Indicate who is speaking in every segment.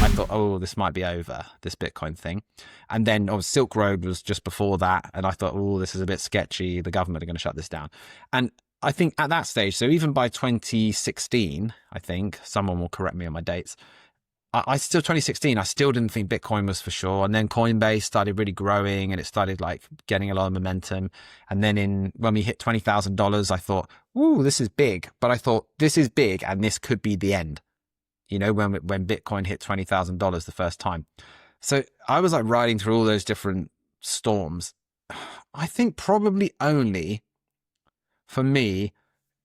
Speaker 1: I thought, oh, this might be over, this Bitcoin thing. And then Silk Road was just before that. And I thought, oh, this is a bit sketchy. The government are going to shut this down. And I think at that stage, so even by 2016, I think, someone will correct me on my dates, I still, 2016, I still didn't think Bitcoin was for sure. And then Coinbase started really growing and it started like getting a lot of momentum. And then when we hit $20,000, I thought, ooh, this is big. But I thought this is big and this could be the end, you know, when Bitcoin hit $20,000 the first time. So I was like riding through all those different storms. I think probably only for me,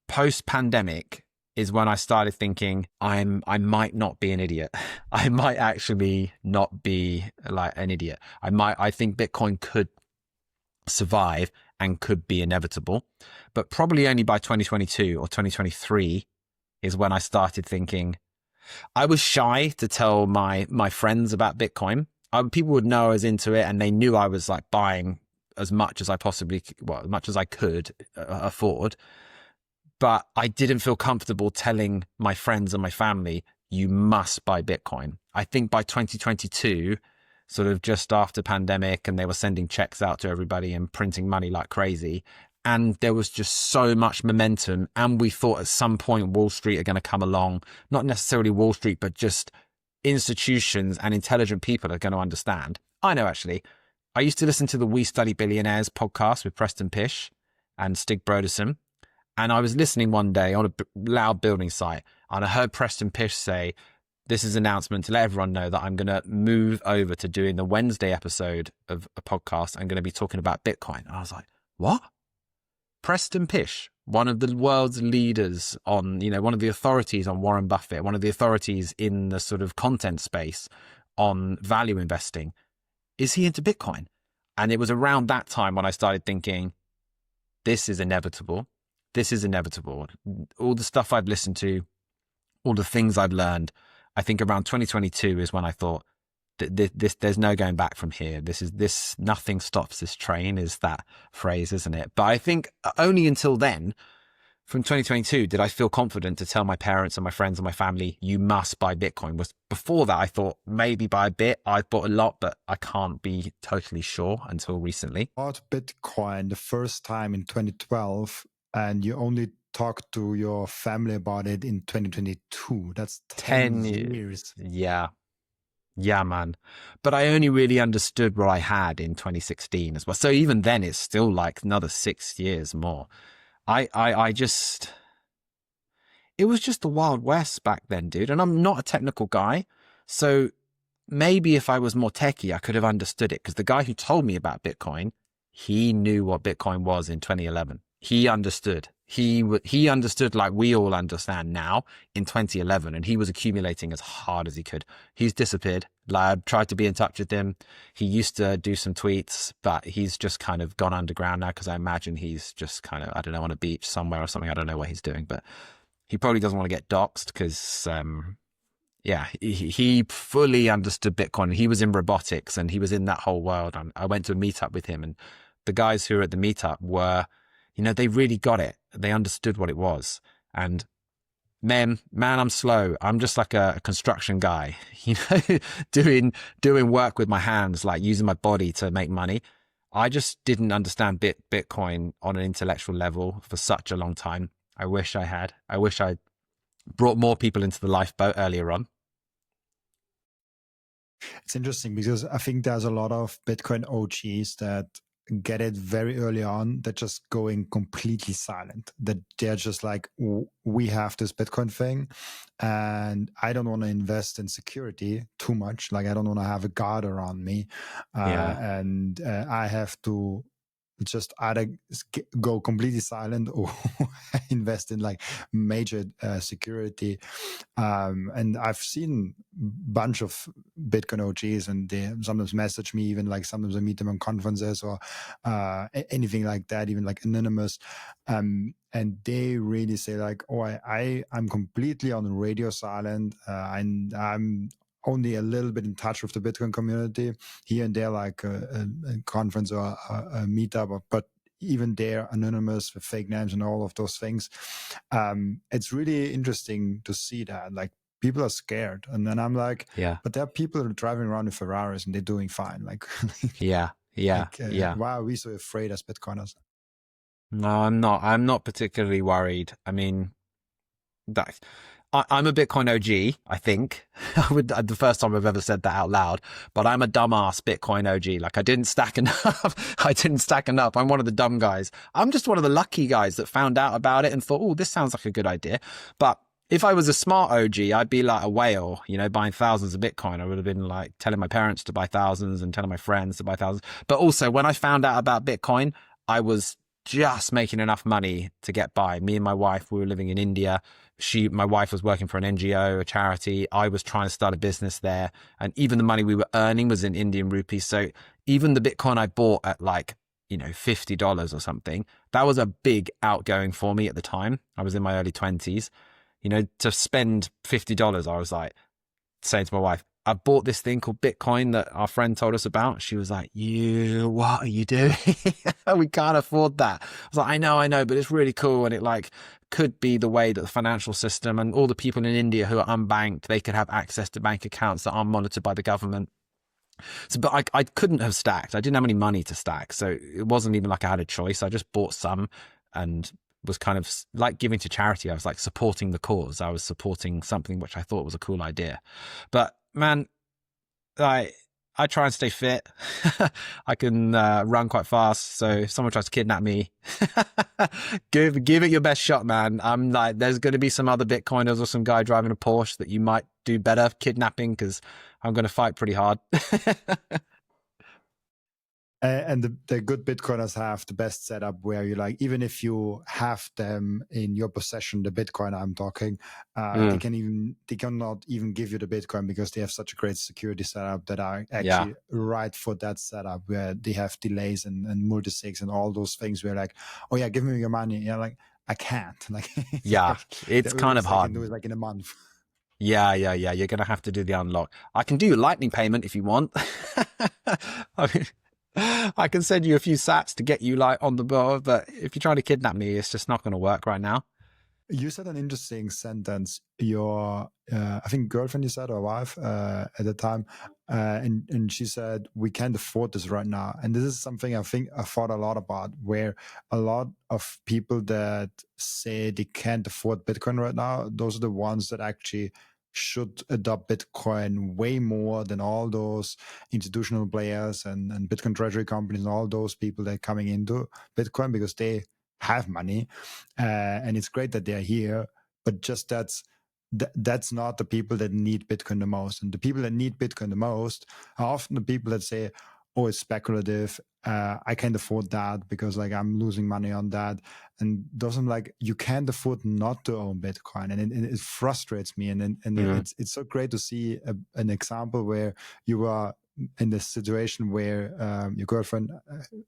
Speaker 1: post-pandemic, is when I started thinking I might not be an idiot. I might actually not be like an idiot. I think Bitcoin could survive and could be inevitable, but probably only by 2022 or 2023 is when I started thinking. I was shy to tell my friends about Bitcoin. People would know I was into it and they knew I was like buying as much as I possibly, as much as I could afford. But I didn't feel comfortable telling my friends and my family, you must buy Bitcoin. I think by 2022, sort of just after pandemic, and they were sending checks out to everybody and printing money like crazy. And there was just so much momentum. And we thought at some point Wall Street are going to come along, not necessarily Wall Street, but just institutions and intelligent people are going to understand. I know, actually, I used to listen to the We Study Billionaires podcast with Preston Pish and Stig Brodersen. And I was listening one day on a loud building site and I heard Preston Pish say, this is an announcement to let everyone know that I'm going to move over to doing the Wednesday episode of a podcast. I'm going to be talking about Bitcoin. And I was like, what? Preston Pish, one of the world's leaders on, you know, one of the authorities on Warren Buffett, one of the authorities in the sort of content space on value investing. Is he into Bitcoin? And it was around that time when I started thinking, this is inevitable. This is inevitable. All the stuff I've listened to, all the things I've learned, I think around 2022 is when I thought this there's no going back from here. Nothing stops this train is that phrase, isn't it? But I think only until then, from 2022, did I feel confident to tell my parents and my friends and my family, you must buy Bitcoin. Was before that, I thought maybe buy a bit. I bought a lot, but I can't be totally sure until recently.
Speaker 2: I bought Bitcoin the first time in 2012. And you only talked to your family about it in 2022. That's 10 years.
Speaker 1: Yeah, man. But I only really understood what I had in 2016 as well. So even then, it's still like another 6 years more. I just, it was just the Wild West back then, dude. And I'm not a technical guy. So maybe if I was more techie, I could have understood it. Because the guy who told me about Bitcoin, he knew what Bitcoin was in 2011. He understood. He understood like we all understand now in 2011, and he was accumulating as hard as he could. He's disappeared. Like, I tried to be in touch with him. He used to do some tweets, but he's just kind of gone underground now because I imagine he's just kind of, I don't know, on a beach somewhere or something. I don't know what he's doing, but he probably doesn't want to get doxxed because, yeah, he fully understood Bitcoin. He was in robotics and he was in that whole world. I went to a meetup with him, and the guys who were at the meetup were, you know, they really got it. They understood what it was. And man, I'm slow. I'm just like a construction guy, you know, doing work with my hands, like using my body to make money. I just didn't understand Bitcoin on an intellectual level for such a long time. I wish I had. I wish I brought more people into the lifeboat earlier on.
Speaker 2: It's interesting because I think there's a lot of Bitcoin OGs that get it very early on, that just going completely silent, that they're just like, we have this Bitcoin thing and I don't want to invest in security too much. Like, I don't want to have a guard around me. And I have to just either go completely silent or invest in like major security. And I've seen a bunch of Bitcoin OGs, and they sometimes message me, even like sometimes I meet them on conferences or anything like that, even like anonymous. And they really say like, oh, I'm completely on radio silent. And I'm only a little bit in touch with the Bitcoin community here and there, like a conference or a meetup, but even there, anonymous with fake names and all of those things. It's really interesting to see that, like, people are scared. And then I'm like,
Speaker 1: Yeah.
Speaker 2: but there are people that are driving around in Ferraris and they're doing fine. Like,
Speaker 1: Yeah. Yeah. Yeah.
Speaker 2: why are we so afraid as Bitcoiners?
Speaker 1: No, I'm not. I'm not particularly worried. I mean, that I'm a Bitcoin OG, I think. I would the first time I've ever said that out loud, but I'm a dumbass Bitcoin OG. Like I didn't stack enough. I didn't stack enough. I'm one of the dumb guys. I'm just one of the lucky guys that found out about it and thought, oh, this sounds like a good idea. But if I was a smart OG, I'd be like a whale, buying thousands of Bitcoin. I would have been like telling my parents to buy thousands and telling my friends to buy thousands. But also when I found out about Bitcoin, I was just making enough money to get by. Me and my wife, we were living in India. My wife was working for an NGO, a charity. I was trying to start a business there. And even the money we were earning was in Indian rupees. So even the Bitcoin I bought at like, $50 or something, that was a big outgoing for me at the time. I was in my early 20s. To spend $50, I was like saying to my wife, I bought this thing called Bitcoin that our friend told us about. She was like, what are you doing? We can't afford that. I was like, I know, but it's really cool. And it like could be the way that the financial system and all the people in India who are unbanked, they could have access to bank accounts that aren't monitored by the government. So, but I couldn't have stacked. I didn't have any money to stack. So it wasn't even like I had a choice. I just bought some and was kind of like giving to charity. I was like supporting the cause. I was supporting something which I thought was a cool idea. But man, I try and stay fit. I can run quite fast. So if someone tries to kidnap me, give it your best shot, man. I'm like, there's going to be some other Bitcoiners or some guy driving a Porsche that you might do better kidnapping because I'm going to fight pretty hard.
Speaker 2: And the good Bitcoiners have the best setup where you like, even if you have them in your possession, the Bitcoin I'm talking, they cannot even give you the Bitcoin because they have such a great security setup that are actually right for that setup where they have delays and multisigs and all those things where like, oh yeah, give me your money. Yeah, like I can't. Like
Speaker 1: it's kind of hard.
Speaker 2: I can do it like in a month.
Speaker 1: Yeah. You're going to have to do the unlock. I can do a lightning payment if you want. I mean, I can send you a few sats to get you like on the board, but if you're trying to kidnap me, it's just not going to work right now.
Speaker 2: You said an interesting sentence. Your, I think, girlfriend, you said, or wife at the time, and she said, "We can't afford this right now." And this is something I think I thought a lot about, where a lot of people that say they can't afford Bitcoin right now, those are the ones that actually should adopt Bitcoin way more than all those institutional players and Bitcoin treasury companies and all those people that are coming into Bitcoin because they have money. And it's great that they're here, but just that's not the people that need Bitcoin the most. And the people that need Bitcoin the most are often the people that say, oh, it's speculative. I can't afford that because like I'm losing money on that. And those I'm like, you can't afford not to own Bitcoin. And it frustrates me. And it's so great to see an example where you are in this situation where your girlfriend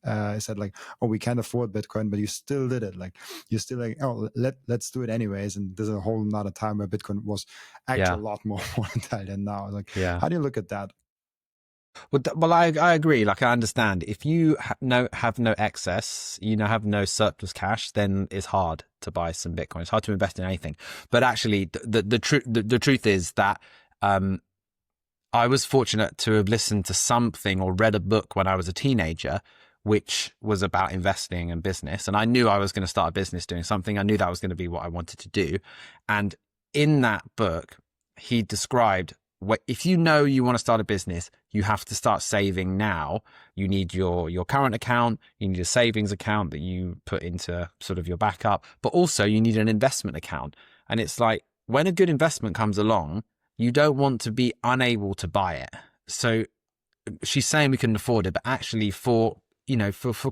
Speaker 2: said like, oh, we can't afford Bitcoin, but you still did it. Like you're still like, oh, let's do it anyways. And there's a whole nother time where Bitcoin was actually a lot more volatile than now. Like, how do you look at that?
Speaker 1: Well, I agree. Like, I understand if you have no excess, have no surplus cash, then it's hard to buy some Bitcoin. It's hard to invest in anything. But actually, the truth is that I was fortunate to have listened to something or read a book when I was a teenager, which was about investing and business. And I knew I was going to start a business doing something. I knew that was going to be what I wanted to do. And in that book, he described if you know you want to start a business, you have to start saving now. You need your current account, you need a savings account that you put into sort of your backup, but also you need an investment account. And it's like when a good investment comes along, you don't want to be unable to buy it. So she's saying we can afford it, but actually for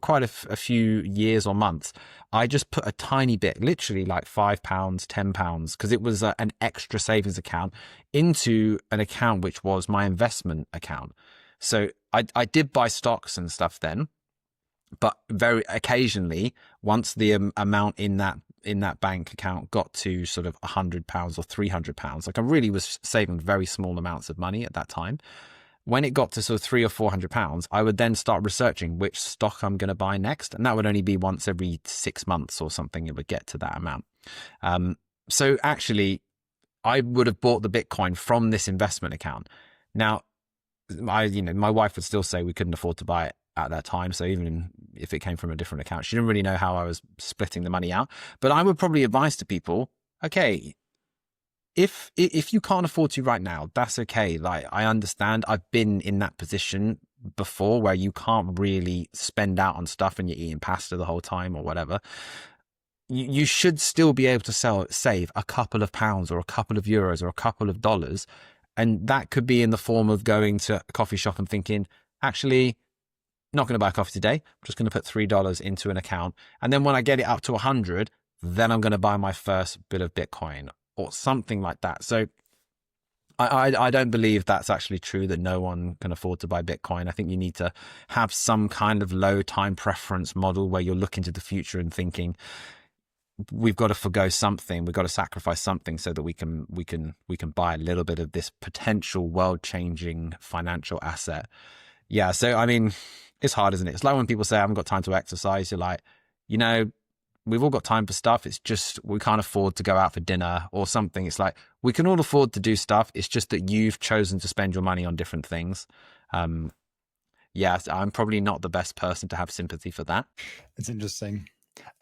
Speaker 1: quite a few years or months, I just put a tiny bit, literally like £5, £10, because it was an extra savings account into an account which was my investment account. So I did buy stocks and stuff then, but very occasionally, once the amount in that bank account got to sort of £100 or £300, like I really was saving very small amounts of money at that time. When it got to sort of £300 or £400, I would then start researching which stock I'm going to buy next. And that would only be once every 6 months or something. It would get to that amount. So actually, I would have bought the Bitcoin from this investment account. Now, my wife would still say we couldn't afford to buy it at that time. So even if it came from a different account, she didn't really know how I was splitting the money out. But I would probably advise to people, okay, if you can't afford to right now, that's okay. Like, I understand. I've been in that position before where you can't really spend out on stuff and you're eating pasta the whole time or whatever. You should still be able to save a couple of pounds or a couple of euros or a couple of dollars. And that could be in the form of going to a coffee shop and thinking, actually, not going to buy a coffee today. I'm just going to put $3 into an account. And then when I get it up to 100, then I'm going to buy my first bit of Bitcoin or something like that. So I don't believe that's actually true, that no one can afford to buy Bitcoin. I think you need to have some kind of low time preference model where you're looking to the future and thinking, we've got to forgo something, we've got to sacrifice something so that we can buy a little bit of this potential world-changing financial asset. Yeah, so I mean, it's hard, isn't it? It's like when people say I haven't got time to exercise. You're like, we've all got time for stuff. It's just we can't afford to go out for dinner or something. It's like we can all afford to do stuff. It's just that you've chosen to spend your money on different things. Yeah, I'm probably not the best person to have sympathy for that.
Speaker 2: It's interesting.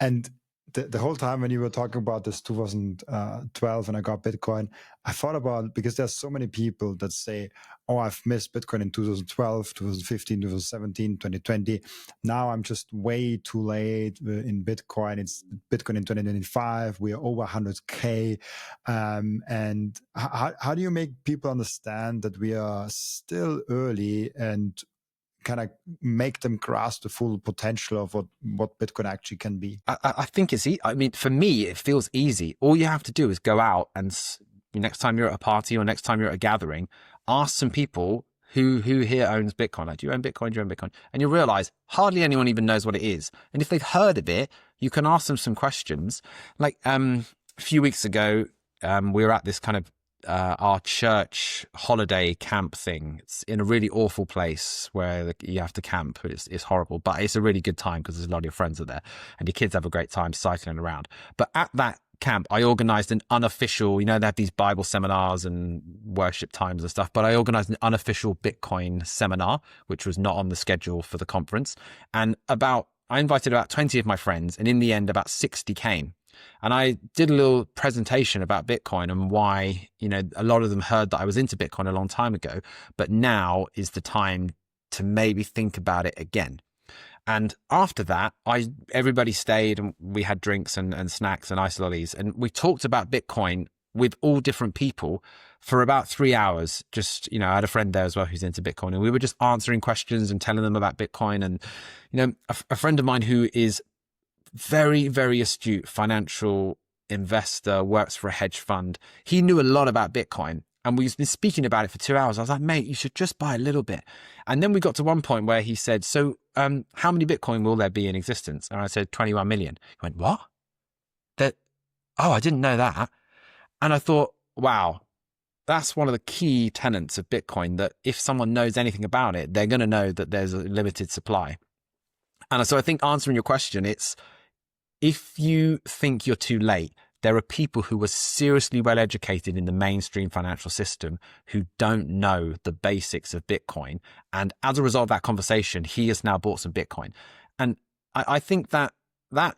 Speaker 2: And the whole time when you were talking about this 2012 and I got Bitcoin, I thought about, because there's so many people that say, oh, I've missed Bitcoin in 2012, 2015, 2017, 2020. Now I'm just way too late in Bitcoin. It's Bitcoin in 2025. We are over 100K. And how do you make people understand that we are still early and kind of make them grasp the full potential of what Bitcoin actually can be?
Speaker 1: I think it's I mean, for me, it feels easy. All you have to do is go out and next time you're at a party or next time you're at a gathering, ask some people who here owns Bitcoin. Like, do you own Bitcoin? Do you own Bitcoin? And you'll realize hardly anyone even knows what it is. And if they've heard of it, you can ask them some questions. Like a few weeks ago, we were at this kind of our church holiday camp thing. It's in a really awful place where you have to camp. It's horrible, but it's a really good time because there's a lot of your friends are there and your kids have a great time cycling around. But at that camp, I organized an unofficial, they have these Bible seminars and worship times and stuff, but I organized an unofficial Bitcoin seminar, which was not on the schedule for the conference. And I invited about 20 of my friends, and in the end, about 60 came. And I did a little presentation about Bitcoin and why, a lot of them heard that I was into Bitcoin a long time ago, but now is the time to maybe think about it again. And after that, everybody stayed and we had drinks and snacks and ice lollies. And we talked about Bitcoin with all different people for about 3 hours. Just, I had a friend there as well who's into Bitcoin, and we were just answering questions and telling them about Bitcoin. And, a friend of mine who is very, very astute financial investor, works for a hedge fund. He knew a lot about Bitcoin, and we've been speaking about it for 2 hours. I was like, mate, you should just buy a little bit. And then we got to one point where he said, so how many Bitcoin will there be in existence? And I said, 21 million. He went, what? I didn't know that. And I thought, wow, that's one of the key tenets of Bitcoin, that if someone knows anything about it, they're going to know that there's a limited supply. And so I think answering your question, it's, if you think you're too late, there are people who are seriously well educated in the mainstream financial system who don't know the basics of Bitcoin. And as a result of that conversation, he has now bought some Bitcoin. And I think that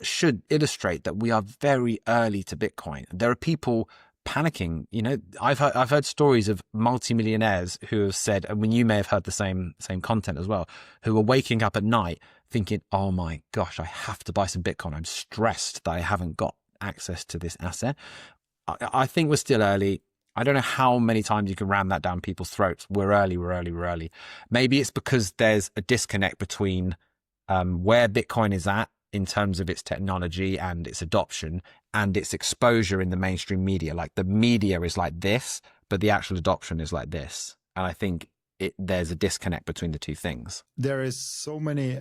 Speaker 1: should illustrate that we are very early to Bitcoin. There are people panicking. I've heard stories of multimillionaires who have said, and when you may have heard the same content as well, who are waking up at night thinking, oh my gosh, I have to buy some Bitcoin. I'm stressed that I haven't got access to this asset. I think we're still early. I don't know how many times you can ram that down people's throats. We're early. Maybe it's because there's a disconnect between where Bitcoin is at in terms of its technology and its adoption and its exposure in the mainstream media. Like, the media is like this, but the actual adoption is like this. And I think there's a disconnect between the two things.
Speaker 2: There is so many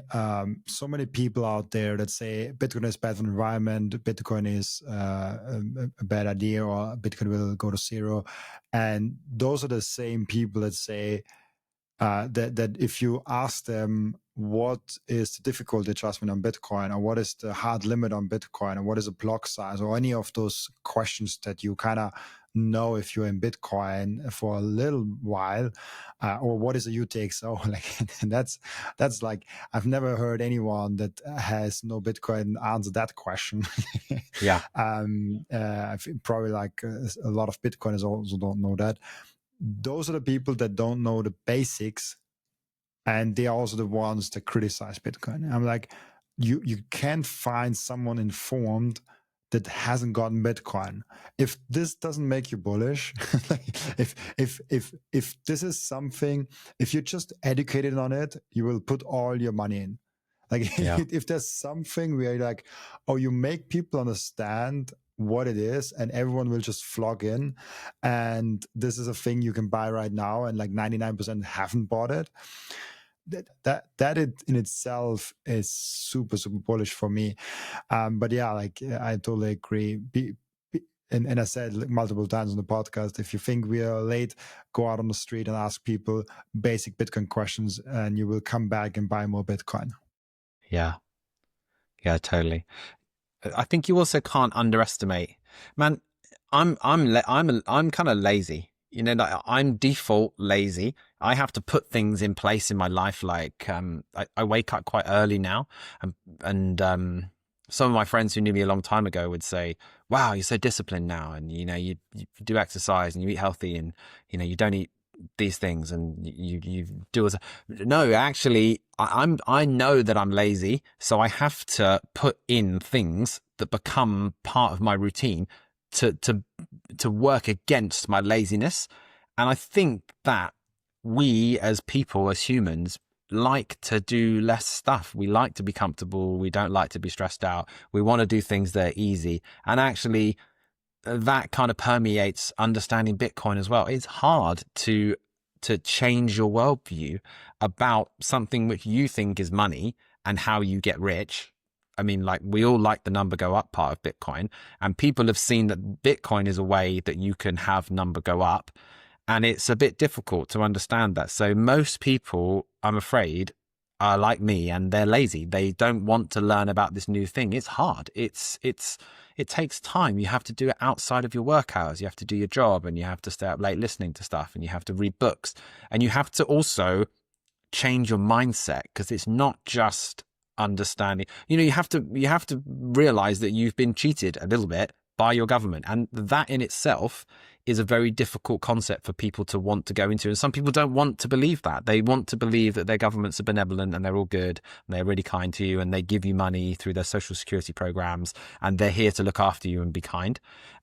Speaker 2: people out there that say Bitcoin is bad for the environment, Bitcoin is a bad idea, or Bitcoin will go to zero. And those are the same people that say that if you ask them what is the difficulty adjustment on Bitcoin, or what is the hard limit on Bitcoin, or what is a block size, or any of those questions that you kind of know if you're in Bitcoin for a little while, or what is a UTXO? Like, and that's like, I've never heard anyone that has no Bitcoin answer that question.
Speaker 1: Yeah.
Speaker 2: I think probably like a lot of Bitcoiners also don't know that. Those are the people that don't know the basics, and they are also the ones that criticize Bitcoin. I'm like, you can't find someone informed that hasn't gotten Bitcoin. If this doesn't make you bullish, like if this is something, if you're just educated on it, you will put all your money in. Like
Speaker 1: Yeah.
Speaker 2: if there's something where you're like, oh, you make people understand what it is, and everyone will just flock in, and this is a thing you can buy right now, and like 99% haven't bought it. That it in itself is super bullish for me. But yeah, like I totally agree. And I said multiple times on the podcast, if you think we are late, go out on the street and ask people basic Bitcoin questions, and you will come back and buy more Bitcoin.
Speaker 1: Yeah. Yeah, totally. I think you also can't underestimate, man. I'm kind of lazy. You know, like I'm default lazy. I have to put things in place in my life. Like, I wake up quite early now, and some of my friends who knew me a long time ago would say, "Wow, you're so disciplined now, and you know, you do exercise and you eat healthy, and you know, you don't eat these things, and you do as." No, actually, I know that I'm lazy, so I have to put in things that become part of my routine to work against my laziness. And I think that we as people, as humans, like to do less stuff. We like to be comfortable. We don't like to be stressed out. We want to do things that are easy. And actually, that kind of permeates understanding Bitcoin as well. It's hard to change your worldview about something which you think is money and how you get rich. I mean, like, we all like the number go up part of Bitcoin, and people have seen that Bitcoin is a way that you can have number go up, and it's a bit difficult to understand that. So most people, I'm afraid, are like me, and they're lazy. They don't want to learn about this new thing. It's hard. It takes time. You have to do it outside of your work hours. You have to do your job, and you have to stay up late listening to stuff, and you have to read books, and you have to also change your mindset, because it's not just understanding. You know, you have to realize that you've been cheated a little bit by your government, and that in itself is a very difficult concept for people to want to go into. And some people don't want to believe that. They want to believe that their governments are benevolent and they're all good and they're really kind to you, and they give you money through their social security programs, and they're here to look after you and be kind.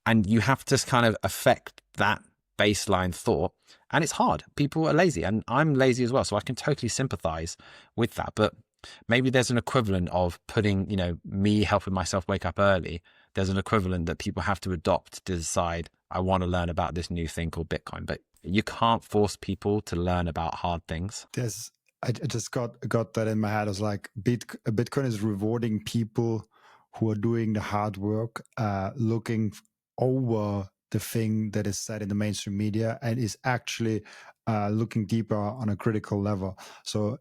Speaker 1: And you have to kind of affect that baseline thought. And it's hard. People are lazy, and I'm lazy as well, so I can totally sympathize with that. But maybe there's an equivalent of putting, you know, me helping myself wake up early. There's an equivalent that people have to adopt to decide, I want to learn about this new thing called Bitcoin. But you can't force people to learn about hard things.
Speaker 2: I just got that in my head. I was like, Bitcoin is rewarding people who are doing the hard work, looking over the thing that is said in the mainstream media, and is actually looking deeper on a critical level. So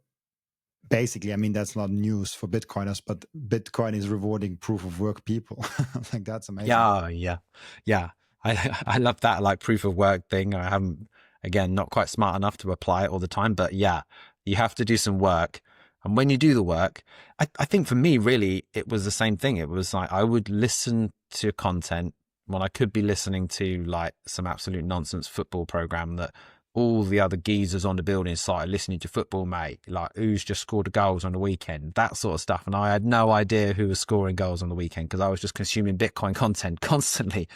Speaker 2: basically, I mean, that's not news for Bitcoiners, but Bitcoin is rewarding proof of work people. Like, that's amazing.
Speaker 1: Yeah. I love that, like, proof of work thing. I haven't, again, not quite smart enough to apply it all the time, but yeah, you have to do some work. And when you do the work, I think for me, really, it was the same thing. It was like, I would listen to content when I could be listening to like some absolute nonsense football program that all the other geezers on the building started listening to football, mate. Like, who's just scored goals on the weekend, that sort of stuff. And I had no idea who was scoring goals on the weekend, because I was just consuming Bitcoin content constantly.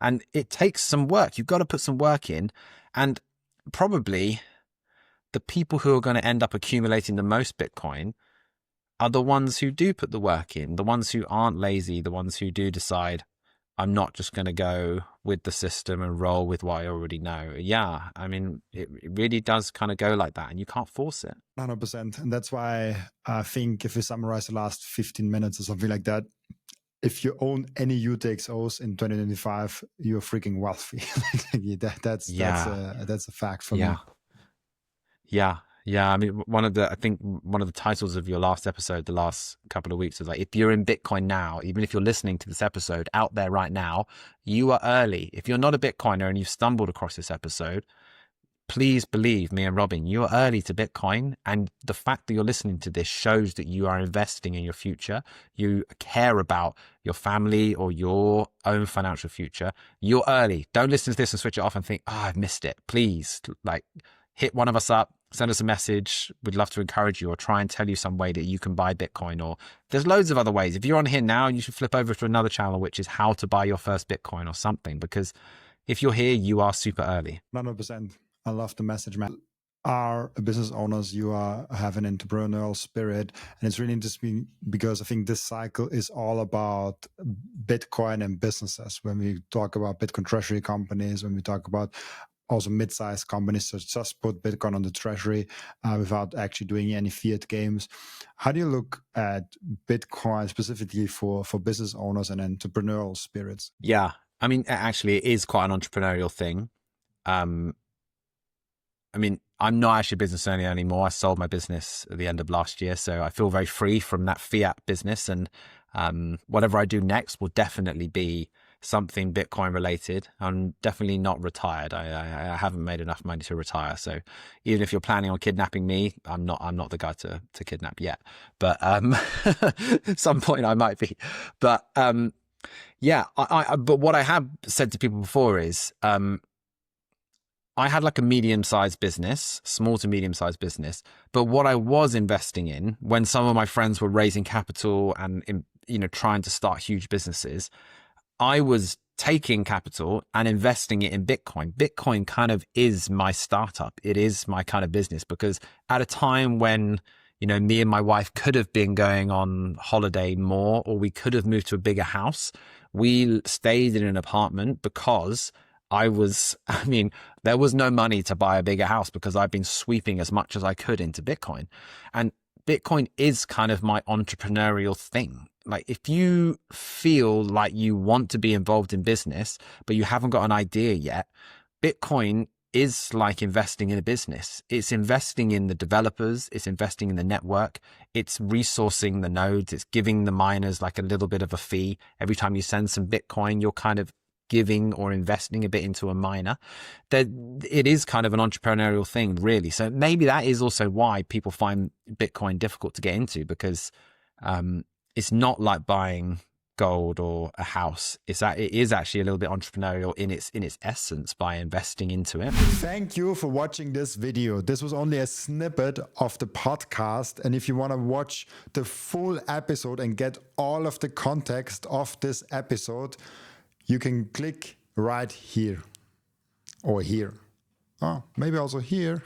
Speaker 1: And it takes some work. You've got to put some work in. And probably the people who are going to end up accumulating the most Bitcoin are the ones who do put the work in, the ones who aren't lazy, the ones who do decide, I'm not just going to go with the system and roll with what I already know. Yeah, I mean, it really does kind of go like that, and you can't force it.
Speaker 2: 100%. And that's why I think if we summarize the last 15 minutes or something like that, if you own any UTXOs in 2025, you're freaking wealthy. That's a fact for me.
Speaker 1: Yeah. Yeah, I mean, I think one of the titles of your last episode, the last couple of weeks, was like, if you're in Bitcoin now, even if you're listening to this episode out there right now, you are early. If you're not a Bitcoiner and you've stumbled across this episode, please believe me and Robin, you are early to Bitcoin. And the fact that you're listening to this shows that you are investing in your future. You care about your family or your own financial future. You're early. Don't listen to this and switch it off and think, oh, I've missed it. Please, like, hit one of us up, send us a message. We'd love to encourage you or try and tell you some way that you can buy Bitcoin. Or there's loads of other ways. If you're on here now, you should flip over to another channel, which is how to buy your first Bitcoin or something, because if you're here, you are super early.
Speaker 2: 100%. I love the message, man. Are business owners, you have an entrepreneurial spirit, and it's really interesting because I think this cycle is all about Bitcoin and businesses. When we talk about Bitcoin treasury companies, when we talk about also mid-sized companies that just put Bitcoin on the treasury without actually doing any fiat games. How do you look at Bitcoin specifically for business owners and entrepreneurial spirits?
Speaker 1: Yeah, I mean, actually, it is quite an entrepreneurial thing. I mean, I'm not actually a business owner anymore. I sold my business at the end of last year, so I feel very free from that fiat business. And whatever I do next will definitely be something Bitcoin related. I'm definitely not retired. I haven't made enough money to retire. So even if you're planning on kidnapping me, I'm not the guy to kidnap yet. But at some point I might be. But yeah, but what I have said to people before is I had like a medium-sized business, small to medium-sized business. But what I was investing in when some of my friends were raising capital and, trying to start huge businesses, I was taking capital and investing it in Bitcoin. Bitcoin kind of is my startup. It is my kind of business, because at a time when, me and my wife could have been going on holiday more, or we could have moved to a bigger house, we stayed in an apartment because there was no money to buy a bigger house because I've been sweeping as much as I could into Bitcoin. And Bitcoin is kind of my entrepreneurial thing. Like, if you feel like you want to be involved in business, but you haven't got an idea yet, Bitcoin is like investing in a business. It's investing in the developers. It's investing in the network. It's resourcing the nodes. It's giving the miners like a little bit of a fee. Every time you send some Bitcoin, you're kind of giving or investing a bit into a miner. That it is kind of an entrepreneurial thing, really. So maybe that is also why people find Bitcoin difficult to get into, because it's not like buying gold or a house. It is actually a little bit entrepreneurial in its essence by investing into it.
Speaker 2: Thank you for watching this video. This was only a snippet of the podcast, and if you want to watch the full episode and get all of the context of this episode, you can click right here or here. Oh, maybe also here.